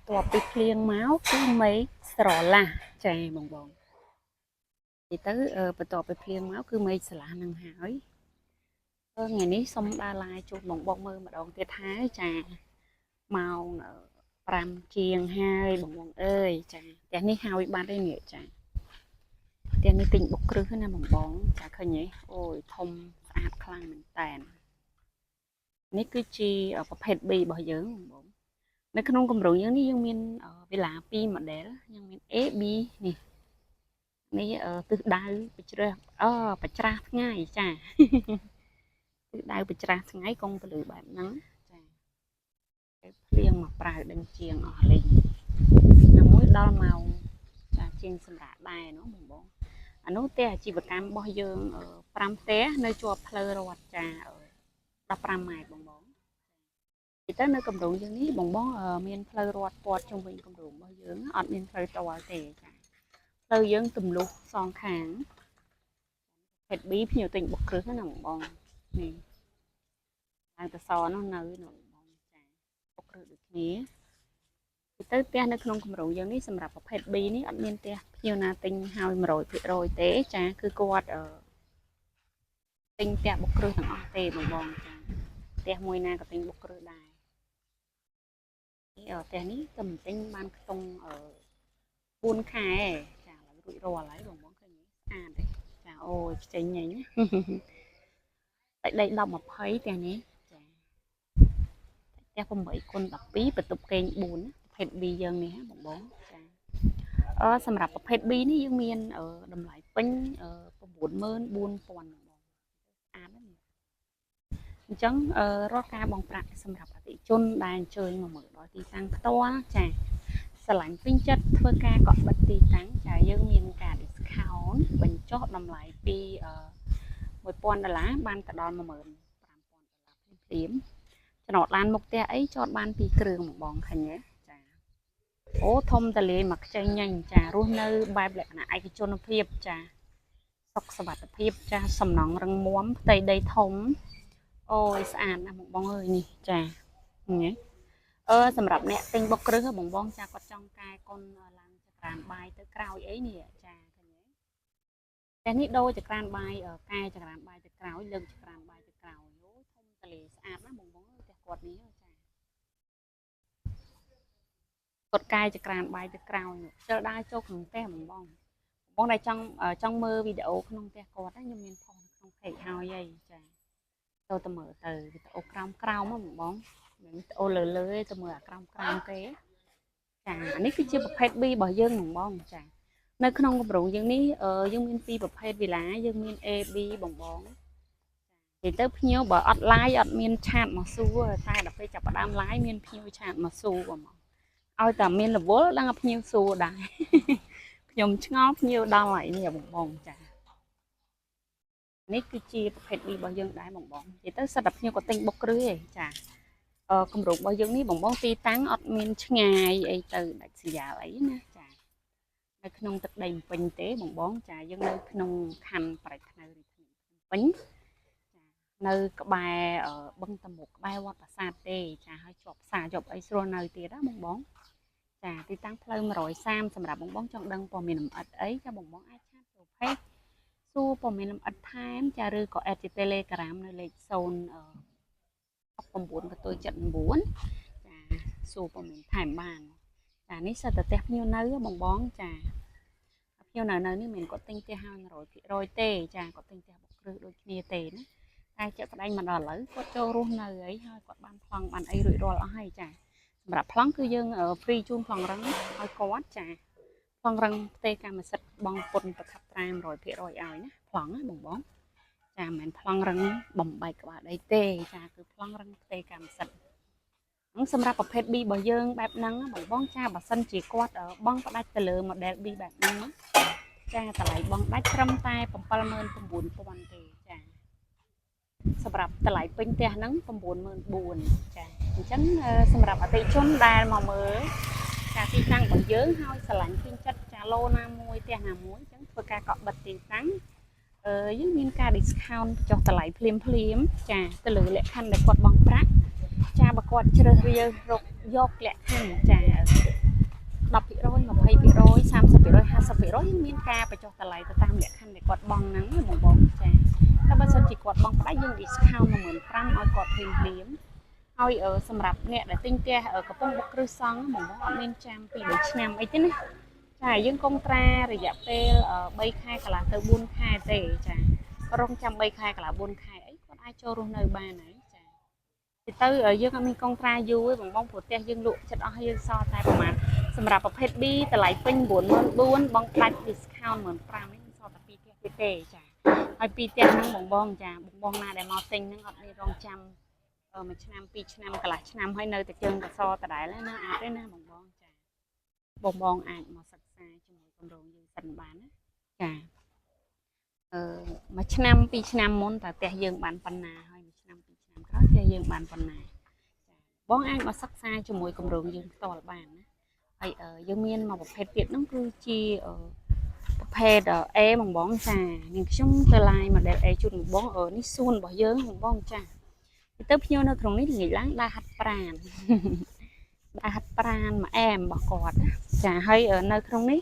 បន្ទាប់ពីភ្លៀងមកគឺមេឃស្រឡះចាបងនិយាយទៅបន្ទាប់ពីភ្លៀងមកគឺមេឃស្រឡះនឹងហើយថ្ងៃនេះសូមដើរឡាយជួបបងមើលម្ដងទៀតហើយចាម៉ោង5ជាងហើយបងអើយចាផ្ទះនេះហើយបាត់ហើយនេះចាផ្ទះនេះទិញបុកគ្រឹះណាបងចាឃើញទេអូយធំស្អាតខ្លាំងមែនតើនេះគឺជាប្រភេទ B របស់យើងបងនៅក្នុងគម្រោងយើងនេះយើងមានវេលា2 model យើងមាន A B នេះទិសដៅបច្រាស់បច្រាស់ថ្ងៃចាទិសដៅបច្រាស់ថ្ងៃកុងទៅលើបែបហ្នឹងចាភ្លៀងមកប្រៅដេញជាងអស់លេងណាមួយដល់ម៉ោងចាជាងសម្រាប់ដែរនោះបងអានោះផ្ទះអាជីវកម្មរបស់យើង5ផ្ទះនៅជាប់ផ្លូវរដ្ឋចា15 ម៉ែត្របងទៅនៅគម្រោងយើងនេះបងមានផ្លូវរដ្ឋព័ទ្ធជុំវិញគម្រោងរបស់យើងអត់មានផ្លូវតលទេចាផ្លូវយើងទម្លុះសងខាងភេទ B ភ្ញៀវទិញបុកគ្រឹះណាបងនេះឡើងតសនោះនៅបងចាបុកគ្រឹះដូចគ្នាទៅផ្ទះនៅក្នុងគម្រោងយើងនេះសម្រាប់ប្រភេទ B នេះអត់មានផ្ទះភ្ញៀវណាទិញហើយ 100% ទេចាគឺគាត់ទិញផ្ទះបុកគ្រឹះទាំងអស់ទេបងចាផ្ទះមួយណាក៏ទិញបុកគ្រឹះដែរផ្ទះនេះក៏មិនទិញបានខ្ទង់4 ខែចាឥឡូវរួចរាល់ហើយបងឃើញស្អាតទេចាអូយខ្ចីញញតែដី10 20ផ្ទះនេះចាផ្ទះ8x12 បន្ទប់គេង4ប្រភេទ B យើងនេះបងចាសម្រាប់ប្រភេទ B នេះយើងមានតម្លៃពេញ94000បងស្អាតណាស់អញ្ចឹងរាល់ការបង់ប្រាក់សម្រាប់អតិជនដែលអញ្ជើញមកមើលដល់ទីតាំងផ្ទាល់ចាស្រឡាញ់ពេញចិត្តធ្វើការកក់បិទទីតាំងចាយើងមានការ discount បញ្ចុះតម្លៃពី$1000បានទៅដល់$15000ភ្លាមចំណតឡានមុខផ្ទះអីចតបាន2គ្រឿងបងឃើញទេចាអូធំតលាយមកខ្ចីញញចារស់នៅបែបលក្ខណៈឯកជនភាពចាសុខសុវត្ថិភាពចាសំណង់រឹងមាំផ្ទៃដីធំអូយស្អាតណាស់បងអើយនេះចាឃើញទេសម្រាប់អ្នកទិញបុកគ្រឹះបងចាគាត់ចង់កែកុនឡើងចក្រានបាយទៅក្រោយអីនេះចាឃើញទេតែនេះដូរចក្រានបាយកែចក្រានបាយទៅក្រោយលើកចក្រានបាយទៅក្រោយអូធំតលេស្អាតណាស់បងអើយផ្ទះគាត់នេះចាគាត់កែចក្រានបាយទៅក្រោយជិលដើរចូលក្នុងផ្ទះបងដែលចង់មើលវីដេអូក្នុងផ្ទះគាត់ខ្ញុំមានផុសនៅក្នុង page ហើយហីចាចូលទៅមើលទៅវីដេអូក្រោមហ្មងមិនវីដេអូលើទៅមើលអាក្រោមគេចាអានេះគឺជាប្រភេទ B របស់យើងបងចានៅក្នុងគម្រោងយើងនេះយើងមាន2ប្រភេទវីឡាយើងមាន A B បងនិយាយទៅភ្ញៀវបើអត់ live អត់មានឆាតមកសួរតែដល់ពេលចាប់ផ្ដើម live មានភ្ញៀវឆាតមកសួរហ្មងឲ្យតែមានរវល់ដឹងថាភ្ញៀវសួរដែរខ្ញុំឆ្ងល់ភ្ញៀវដល់ហើយនេះបងចានេះគឺជាប្រភេទ B របស់យើងដែរបងនិយាយទៅសិតតែភ្ញៀវក៏ទិញបុកគ្រឹះឯងចាគម្រោងរបស់យើងនេះបងទីតាំងអត់មានឆ្ងាយអីទៅដាច់ស្រយាលអីណាចានៅក្នុងទឹកដីពេញទេបងចាយើងនៅក្នុងខណ្ឌប្រៃធ្នៅរាជធានីពេញចានៅក្បែរបឹងតមុកក្បែរវត្តប្រាសាទទេចាហើយជាប់ផ្សារជាប់អីស្រួលនៅទៀតណាបងចាទីតាំងផ្លូវ130សម្រាប់បងចង់ដឹងព័ត៌មានលម្អិតអីចាបងអាចឆាតចូល page សួរព័ត៌មានលម្អិតថែមចាឬក៏ add ជា Telegram នៅលេខ01979ចាសួរព័ត៌មានថែមបានចានេះសិតតែផ្ទះភ្ញៀវនៅបងចាភ្ញៀវនៅនេះមិនគាត់ទិញផ្ទះហើយ100%ទេចាគាត់ទិញផ្ទះបុកគ្រឹះដូចគ្នាទេណាតែជាក់ស្ដែងមកដល់ឥឡូវគាត់ចូលរស់នៅអីហើយគាត់បានប្លង់បានអីរួចរាល់អស់ហើយចាសម្រាប់ប្លង់គឺយើង free ជូនប្លង់រឹងឲ្យគាត់ចាប្លង់រឹងផ្ទៃកម្មសិទ្ធិបងពុនប្រកាសត្រា100%ឲ្យណាប្លង់ណាបងចាមិនមែនប្លង់រឹងបំបែកក្បាលអីទេចាគឺប្លង់រឹងផ្ទៃកម្មសិទ្ធិសម្រាប់ប្រភេទ B របស់យើងបែបហ្នឹងបងចាបើសិនជាគាត់បងផ្ដាច់ទៅលើ model B បែបហ្នឹងចាតម្លៃបងដាច់ត្រឹមតែ79000ទេចាសម្រាប់តម្លៃពេញផ្ទះហ្នឹង94000ចាអញ្ចឹងសម្រាប់អតិថិជនដែលមកមើលចាទីតាំងរបស់យើងហើយស្រឡាញ់ពេញចិត្តចាឡូណាមួយផ្ទះណាមួយអញ្ចឹងធ្វើការកក់បិទទីតាំងយើងមានការ discount ចុះតម្លៃភ្លាមចាទៅលើលក្ខខណ្ឌដែលគាត់បង់ប្រាក់ ចាបើគាត់ជ្រើសរើសរកយកលក្ខខណ្ឌចា10% 20% 30% 50% មានការបញ្ចុះតម្លៃទៅតាមលក្ខខណ្ឌដែលគាត់បង់ហ្នឹងបងចាតែបើសិនជាគាត់បង់ផ្ដាច់យើង discount 15000ឲ្យគាត់ភ្លាមហើយសម្រាប់អ្នកដែលទិញផ្ទះកំពុងបុកគ្រឹះសង់បងអត់មានចាំពី3ឆ្នាំអីទេណាចាយើងកុងត្រារយៈពេល3ខែកន្លះទៅ4ខែទេចារងចាំ3ខែកន្លះ4ខែអីគាត់អាចចូលរស់នៅបានហើយចាទៅយើងអត់មានកុងត្រាយូរទេបងព្រោះផ្ទះយើងលក់ចិត្តអស់យើងសល់តែប្រហែលសម្រាប់ប្រភេទ B តម្លៃពេញ94000បងផ្ដាច់ discount 15000នេះសល់តែ2ផ្ទះទៀតទេចាហើយ2ផ្ទះហ្នឹងបងចាបងណាដែលមកទិញហ្នឹងអត់មានរងចាំមួយឆ្នាំ2ឆ្នាំកន្លះឆ្នាំហើយនៅតែជើងកសដដែលណាអត់ទេណាបងចាបងអាចមកសិក្សាជាមួយគម្រោងយើងសិនបានណាចាមួយឆ្នាំ2ឆ្នាំមុនតើផ្ទះយើងបានប៉ុណ្ណាហើយមួយឆ្នាំ2ឆ្នាំក្រោយផ្ទះយើងបានប៉ុណ្ណាចាបងអាចមកសិក្សាជាមួយគម្រោងយើងផ្ទាល់បានណាហើយយើងមានមកប្រភេទទៀតហ្នឹងគឺជាប្រភេទ A បងចានាងខ្ញុំទៅ live model A ជូនបងនេះសួនរបស់យើងបងចាទៅភ្ញៀវនៅក្នុងនេះល្ងាចឡើងដើរហាត់ប្រាណមួយអែមរបស់គាត់ចាហើយនៅក្នុងនេះ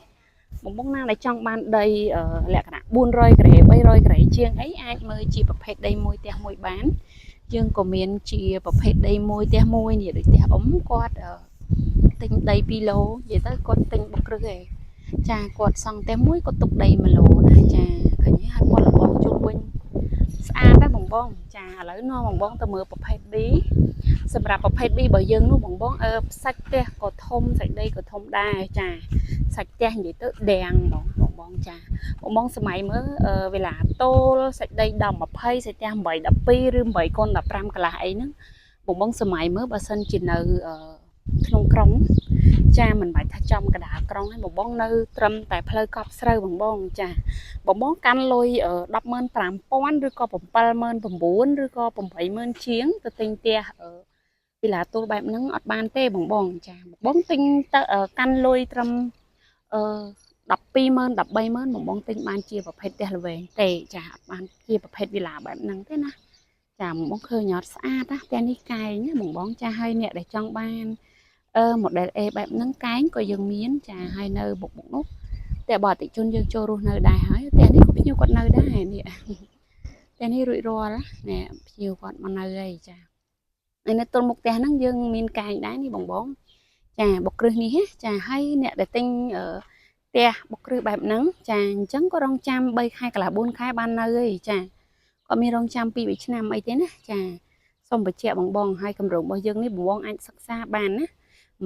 បងណាដែលចង់បានដីលក្ខណៈ400ក្រេ300ក្រេជាងអីអាចមើលជាប្រភេទដីមួយផ្ទះមួយបានយើងក៏មានជាប្រភេទដីមួយផ្ទះមួយនេះដូចផ្ទះគាត់ទិញដី2ឡូនិយាយទៅគាត់ទិញបុកគ្រឹះឯងចាគាត់សង់ផ្ទះមួយគាត់ទុកដី1ឡូណាចាឃើញហើយគាត់របស់ជុំវិញស្អាតដែរបងចាឥឡូវនាំបងទៅមើលប្រភេទ B សម្រាប់ប្រភេទ B របស់យើងនោះបងសាច់ផ្ទះក៏ធំសាច់ដីក៏ធំដែរចាសាច់ផ្ទះនិយាយទៅដាំងបងចាបងសម័យមើលវេលាតូលសាច់ដី10 20សាច់ផ្ទះ8 12ឬ8x15កន្លះអីហ្នឹងបងសម័យមើលបើសិនជានៅក្នុងក្រុងចាមិនបាច់ថាចំកណ្ដាលក្រុងទេបងនៅត្រឹមតែផ្លូវកប់ស្រូវបងចាបងកាន់លុយ15000ឬក៏79000ឬក៏80000ជាងទៅទិញផ្ទះវិឡាទូលបែបហ្នឹងអត់បានទេបងចាបងទិញទៅកាន់លុយត្រឹម120,000 130,000បងទិញបានជាប្រភេទផ្ទះល្វែងទេចាអត់បានជាប្រភេទវិឡាបែបហ្នឹងទេណាចាបងឃើញអត់ស្អាតណាផ្ទះនេះកែងណាបងចាហើយអ្នកដែលចង់បាន model A បែបហ្នឹងកែងក៏យើងមានចាហើយនៅបុកនោះតែបើអតិជនយើងចូលរស់នៅដែរហើយផ្ទះនេះក៏ភ្ញៀវគាត់នៅដែរនេះផ្ទះនេះរួចរាល់ណាភ្ញៀវគាត់មកនៅហើយចាហើយនៅទល់មុខផ្ទះហ្នឹងយើងមានកែងដែរនេះបងចាបុកគ្រឹះនេះចាហើយអ្នកដែលទិញផ្ទះបុកគ្រឹះបែបហ្នឹងចាអញ្ចឹងក៏រងចាំ3ខែកន្លះ4ខែបាននៅហើយចាក៏មានរងចាំ2 3ឆ្នាំអីទេណាចាសូមបញ្ជាក់បងហើយគម្រោងរបស់យើងនេះបងអាចសិក្សាបានណា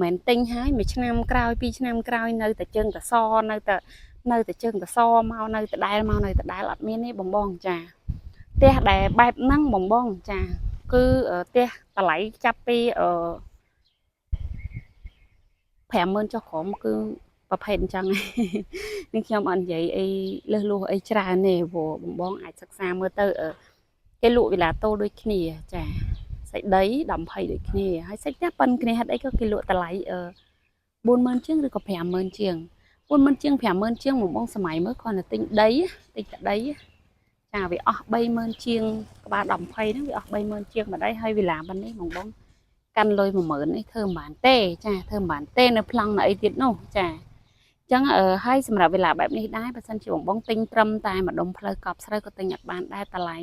មិនទិញហើយមួយឆ្នាំក្រោយ2ឆ្នាំក្រោយនៅតែជើងតសនៅតែជើងតសមកនៅដដែលអត់មានទេបងចាផ្ទះដែលបែបហ្នឹងបងចាគឺផ្ទះតម្លៃចាប់ពី50000ចុះក្រោមគឺប្រភេទអញ្ចឹងនេះខ្ញុំអត់និយាយអីលើសលួសអីច្រើនទេព្រោះបងអាចសិក្សាមើលទៅគេលក់វិឡាតូដូចគ្នាចាសាច់ដី10-20ដូចគ្នាហើយសាច់ផ្ទះប៉ុនគ្នាហេតុអីក៏គេលក់តម្លៃ40000ជាងឬក៏50000ជាង40000ជាង50000ជាងបងសម័យមើលគាត់ទៅទិញដីតិចតែដីចាវាអស់30000ជាងក្បាល10-20ហ្នឹងវាអស់30000ជាងម្ដេចហើយវិឡាប៉ុណ្នេះបងកាន់លុយ10000នេះធ្វើមិនបានទេចាធ្វើមិនបានទេនៅប្លង់នៅអីទៀតនោះចាអញ្ចឹងហើយសម្រាប់វិឡាបែបនេះដែរបើសិនជាបងទិញត្រឹមតែម្ដុំផ្លូវកប់ស្រូវក៏ទិញអត់បានដែរតម្លៃ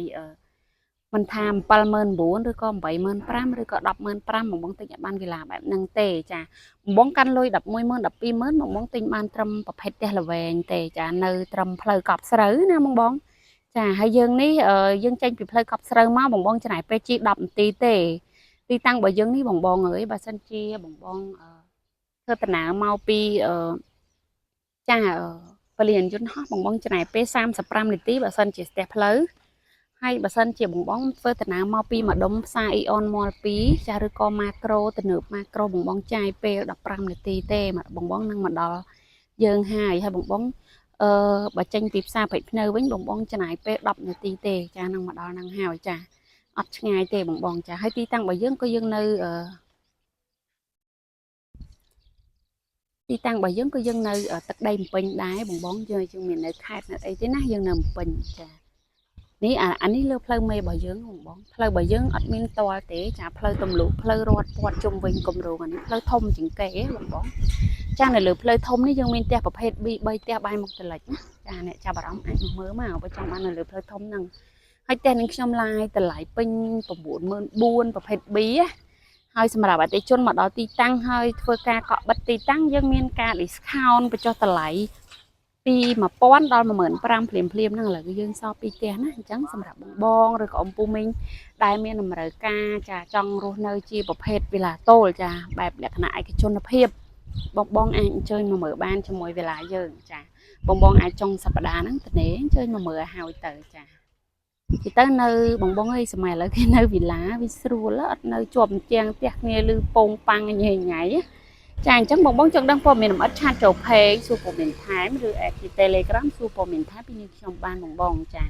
មិនថា79000ឬក៏85000ឬក៏105,000បងទិញអត់បានវិឡាបែបហ្នឹងទេចាបងកាន់លុយ110,000 120,000បងទិញបានត្រឹមប្រភេទផ្ទះល្វែងទេចានៅត្រឹមផ្លូវកប់ស្រូវណាបងចាហើយយើងនេះយើងចេញពីផ្លូវកប់ស្រូវមកបងចំណាយពេលជិះ10នាទីទេទីតាំងរបស់យើងនេះបងអើយបើសិនជាបងធ្វើដំណើរមកពីចាពលានយន្តហោះបងចំណាយពេល35នាទីបើសិនជាស្ទះផ្លូវហើយបើសិនជាបងធ្វើដំណើរមកពីម្ដុំផ្សារអ៊ីអនមល2ចាឬក៏ម៉ាក្រូទៅនៅម៉ាក្រូបងចាយពេល15នាទីទេបងនឹងមកដល់យើងហើយបងបើចេញពីផ្សារពេជ្រភ្នៅវិញបងចំណាយពេល10នាទីទេចានឹងមកដល់នឹងហើយចាអត់ឆ្ងាយទេបងចាហើយទីតាំងរបស់យើងក៏យើងនៅទីតាំងរបស់យើងក៏យើងនៅទឹកដីភ្នំពេញដែរបងយើងមាននៅខេត្តនៅអីទេណាយើងនៅភ្នំពេញចា នេះអានេះលើផ្លូវមេរបស់យើងបងផ្លូវរបស់យើងអត់មានតលទេចាផ្លូវទំលុកផ្លូវរត់ព័ទ្ធជុំវិញគម្រោងអានេះផ្លូវធំជាងគេបងចានៅលើផ្លូវធំនេះយើងមានផ្ទះប្រភេទ B 3ផ្ទះបាយមុខទៅលិចណាចាអ្នកចាប់អារម្មណ៍អាចមើលមកបើចង់បាននៅលើផ្លូវធំហ្នឹងហើយផ្ទះនឹងខ្ញុំឡាយតម្លៃពេញ 94000 ប្រភេទ B ហើយសម្រាប់អតិថិជនមកដល់ទីតាំងហើយធ្វើការកក់បិទទីតាំងយើងមានការ discount បញ្ចុះតម្លៃពី1000ដល់15000ភ្លាមហ្នឹងឥឡូវយើងសល់ពីផ្ទះណាអញ្ចឹងសម្រាប់បងឬក៏អំពូមីងដែលមានតម្រូវការចាចង់រស់នៅជាប្រភេទវិឡាតូលចាបែបលក្ខណៈឯកជនភាពបងអាចអញ្ជើញមកមើលបានជាមួយវិឡាយើងចាបងអាចចុងសប្តាហ៍ហ្នឹងទៅអញ្ជើញមកមើលឲ្យហើយទៅចាទីទៅនៅបងអើយសម័យឥឡូវគេនៅវិឡាវាស្រួលអត់នៅជាប់អញ្ចាំងផ្ទះគ្នាឬពងប៉ាំងញ៉ៃញ៉ៃចាអញ្ចឹងបងចង់ដឹងព័ត៌មានលម្អិតឆាតចូល page សួរព័ត៌មានថែមឬ Telegram សួរព័ត៌មានថែមពីនាងខ្ញុំបានបងចា